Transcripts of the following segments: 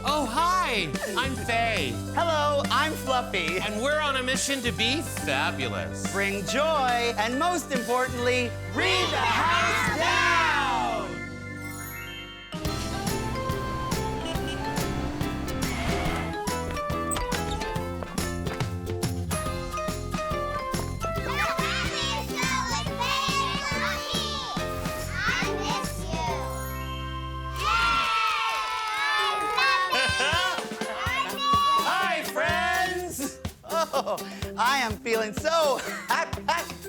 Oh, hi! I'm Faye. Hello, I'm Fluffy. And we're on a mission to be fabulous. Bring joy, and most importantly, read the house down! I am feeling so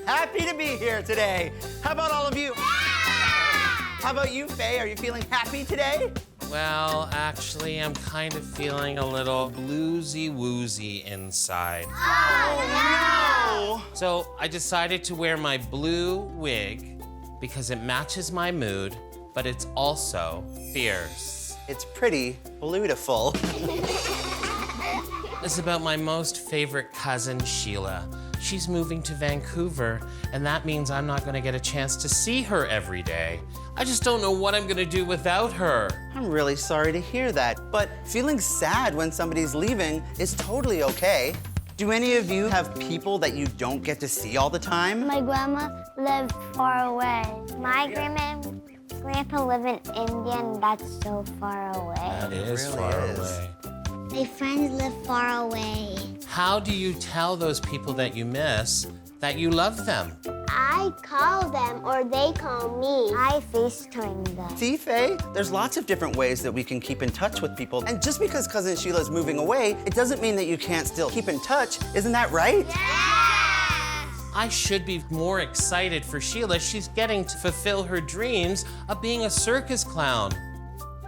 happy to be here today. How about all of you? How about you, Faye? Are you feeling happy today? Well, actually, I'm kind of feeling a little bluesy-woozy inside. Oh, no! So I decided to wear my blue wig because it matches my mood, but it's also fierce. It's pretty beautiful. This is about my most favorite cousin, Sheila. She's moving to Vancouver, and that means I'm not gonna get a chance to see her every day. I just don't know what I'm gonna do without her. I'm really sorry to hear that, but feeling sad when somebody's leaving is totally okay. Do any of you have people that you don't get to see all the time? My grandma lived far away. My grandma and grandpa live in India, and that's so far away. That is really far is. away. My friends live far away. How do you tell those people that you miss that you love them? I call them, or they call me. I FaceTime them. See, Faye, there's lots of different ways that we can keep in touch with people. And just because Cousin Sheila's moving away, it doesn't mean that you can't still keep in touch. Isn't that right? Yes! I should be more excited for Sheila. She's getting to fulfill her dreams of being a circus clown.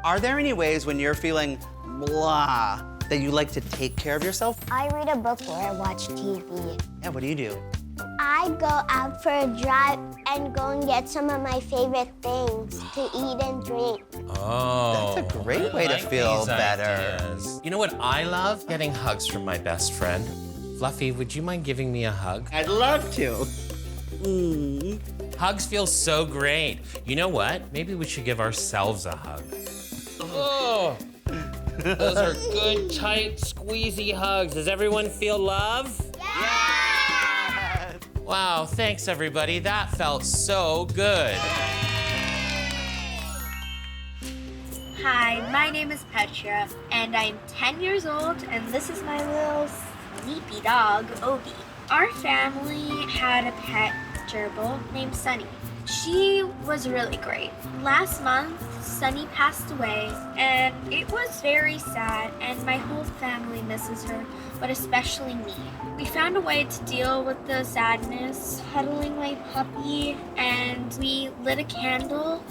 Are there any ways when you're feeling blah that you like to take care of yourself? I read a book or I watch TV. Yeah, what do you do? I go out for a drive and go and get some of my favorite things to eat and drink. Oh. That's a great way to like feel these better. ideas. You know what I love? Getting hugs from my best friend. Fluffy, would you mind giving me a hug? I'd love to. Hugs feel so great. You know what? Maybe we should give ourselves a hug. Oh. Those are good, tight, squeezy hugs. Does everyone feel love? Yes! Wow, thanks everybody. That felt so good. Hi, my name is Petra, and I'm 10 years old, and this is my little sleepy dog, Obi. Our family had a pet gerbil named Sunny. She was really great. Last month, Sunny passed away, and it was very sad, and my whole family misses her, but especially me. We found a way to deal with the sadness, cuddling my puppy, and we lit a candle,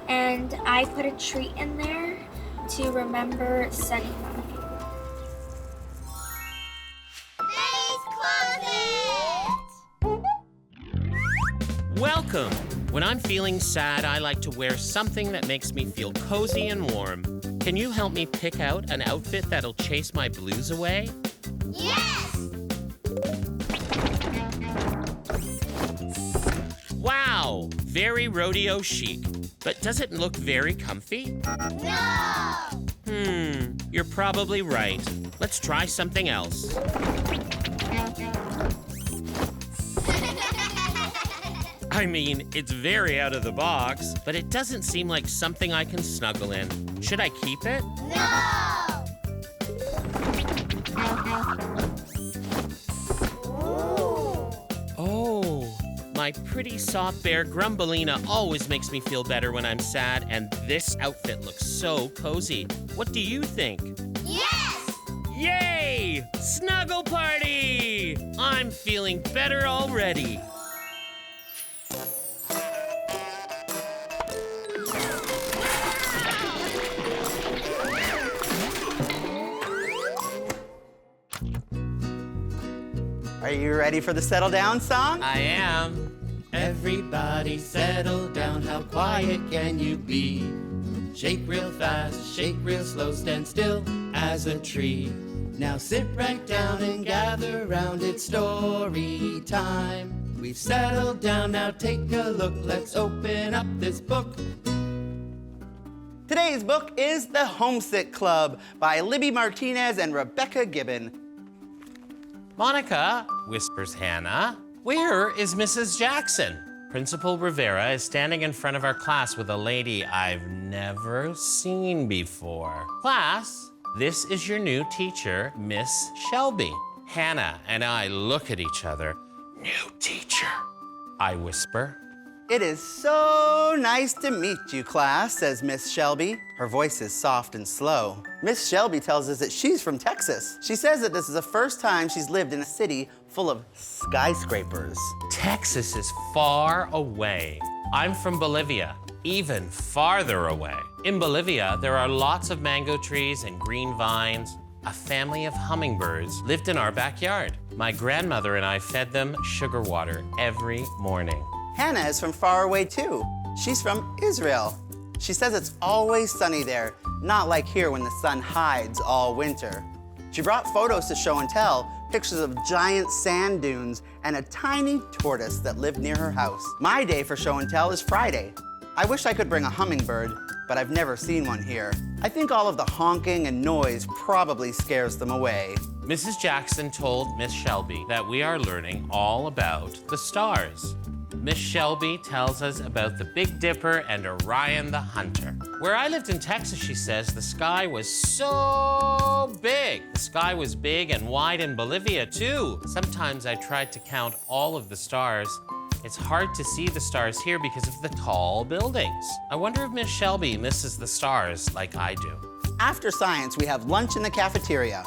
and I put a treat in there to remember Sunny by. Welcome. When I'm feeling sad, I like to wear something that makes me feel cozy and warm. Can you help me pick out an outfit that'll chase my blues away? Yes! Wow, very rodeo chic. But does it look very comfy? No! You're probably right. Let's try something else. I mean, it's very out of the box, but it doesn't seem like something I can snuggle in. Should I keep it? No! Oh, my pretty soft bear Grumbleina always makes me feel better when I'm sad, and this outfit looks so cozy. What do you think? Yes! Yay! Snuggle party! I'm feeling better already. Are you ready for the settle down song? I am. Everybody settle down, how quiet can you be? Shake real fast, shake real slow, stand still as a tree. Now sit right down and gather round, it's story time. We've settled down, now take a look, let's open up this book. Today's book is The Homesick Club by Libby Martinez and Rebecca Gibbon. Monica, whispers Hannah, where is Mrs. Jackson? Principal Rivera is standing in front of our class with a lady I've never seen before. Class, this is your new teacher, Miss Shelby. Hannah and I look at each other. New teacher, I whisper. It is so nice to meet you, class, says Miss Shelby. Her voice is soft and slow. Miss Shelby tells us that she's from Texas. She says that this is the first time she's lived in a city full of skyscrapers. Texas is far away. I'm from Bolivia, even farther away. In Bolivia, there are lots of mango trees and green vines. A family of hummingbirds lived in our backyard. My grandmother and I fed them sugar water every morning. Hannah is from far away too. She's from Israel. She says it's always sunny there, not like here when the sun hides all winter. She brought photos to show and tell, pictures of giant sand dunes and a tiny tortoise that lived near her house. My day for show and tell is Friday. I wish I could bring a hummingbird, but I've never seen one here. I think all of the honking and noise probably scares them away. Mrs. Jackson told Miss Shelby that we are learning all about the stars. Miss Shelby tells us about the Big Dipper and Orion the Hunter. Where I lived in Texas, she says, the sky was so big. The sky was big and wide in Bolivia, too. Sometimes I tried to count all of the stars. It's hard to see the stars here because of the tall buildings. I wonder if Miss Shelby misses the stars like I do. After science, we have lunch in the cafeteria.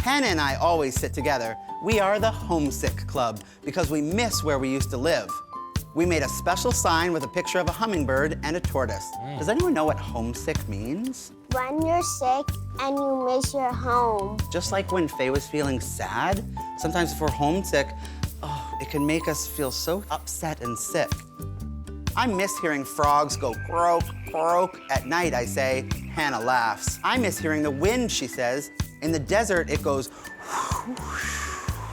Hannah and I always sit together. We are the Homesick Club because we miss where we used to live. We made a special sign with a picture of a hummingbird and a tortoise. Does anyone know what homesick means? When you're sick and you miss your home. Just like when Faye was feeling sad, sometimes if we're homesick, it can make us feel so upset and sick. I miss hearing frogs go croak, croak at night, I say. Hannah laughs. I miss hearing the wind, she says. In the desert, it goes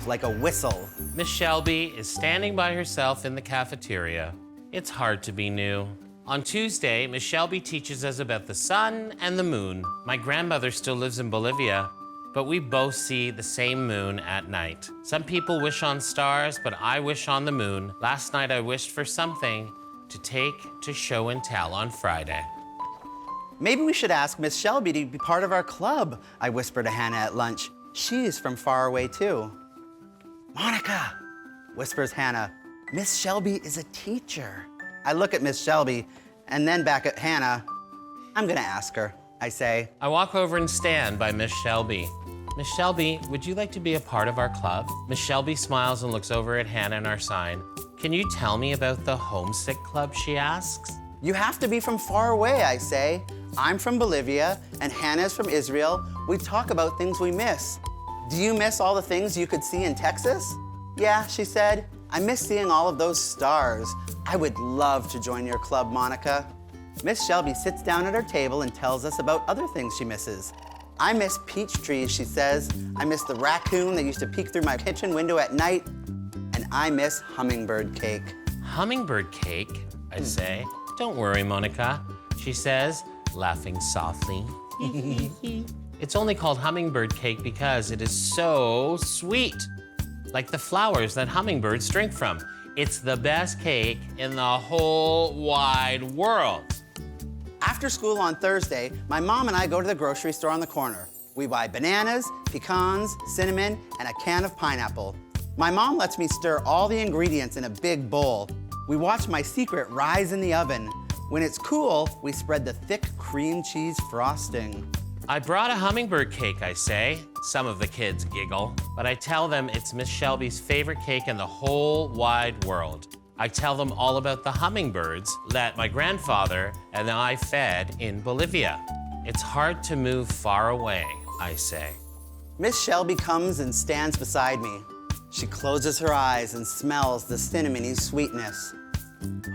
like a whistle. Miss Shelby is standing by herself in the cafeteria. It's hard to be new. On Tuesday, Miss Shelby teaches us about the sun and the moon. My grandmother still lives in Bolivia, but we both see the same moon at night. Some people wish on stars, but I wish on the moon. Last night I wished for something to take to show and tell on Friday. Maybe we should ask Miss Shelby to be part of our club, I whisper to Hannah at lunch. She's from far away too. Monica, whispers Hannah, Miss Shelby is a teacher. I look at Miss Shelby and then back at Hannah. I'm gonna ask her, I say. I walk over and stand by Miss Shelby. Miss Shelby, would you like to be a part of our club? Miss Shelby smiles and looks over at Hannah and our sign. Can you tell me about the Homesick Club, she asks? You have to be from far away, I say. I'm from Bolivia and Hannah's from Israel. We talk about things we miss. Do you miss all the things you could see in Texas? Yeah, she said. I miss seeing all of those stars. I would love to join your club, Monica. Miss Shelby sits down at her table and tells us about other things she misses. I miss peach trees, she says. I miss the raccoon that used to peek through my kitchen window at night. And I miss hummingbird cake. Hummingbird cake, I say. Don't worry, Monica, she says, laughing softly. It's only called hummingbird cake because it is so sweet, like the flowers that hummingbirds drink from. It's the best cake in the whole wide world. After school on Thursday, my mom and I go to the grocery store on the corner. We buy bananas, pecans, cinnamon, and a can of pineapple. My mom lets me stir all the ingredients in a big bowl. We watch my secret rise in the oven. When it's cool, we spread the thick cream cheese frosting. I brought a hummingbird cake, I say. Some of the kids giggle, but I tell them it's Miss Shelby's favorite cake in the whole wide world. I tell them all about the hummingbirds that my grandfather and I fed in Bolivia. It's hard to move far away, I say. Miss Shelby comes and stands beside me. She closes her eyes and smells the cinnamony sweetness.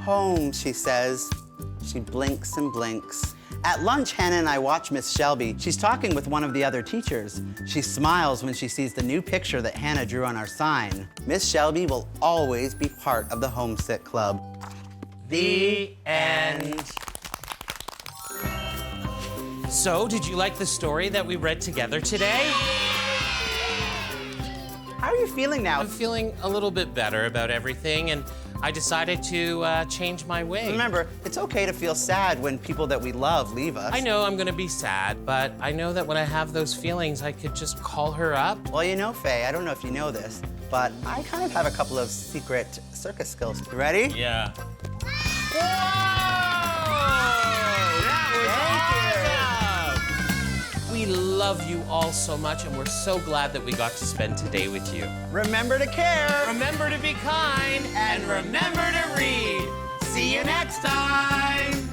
Home, she says. She blinks and blinks. At lunch, Hannah and I watch Miss Shelby. She's talking with one of the other teachers. She smiles when she sees the new picture that Hannah drew on our sign. Miss Shelby will always be part of the Homesick Club. The end. So, did you like the story that we read together today? How are you feeling now? I'm feeling a little bit better about everything, and I decided to change my way. Remember, it's okay to feel sad when people that we love leave us. I know I'm gonna be sad, but I know that when I have those feelings, I could just call her up. Well, you know, Faye, I don't know if you know this, but I kind of have a couple of secret circus skills. You ready? Yeah. We love you all so much, and we're so glad that we got to spend today with you. Remember to care. Remember to be kind, and remember to read. See you next time.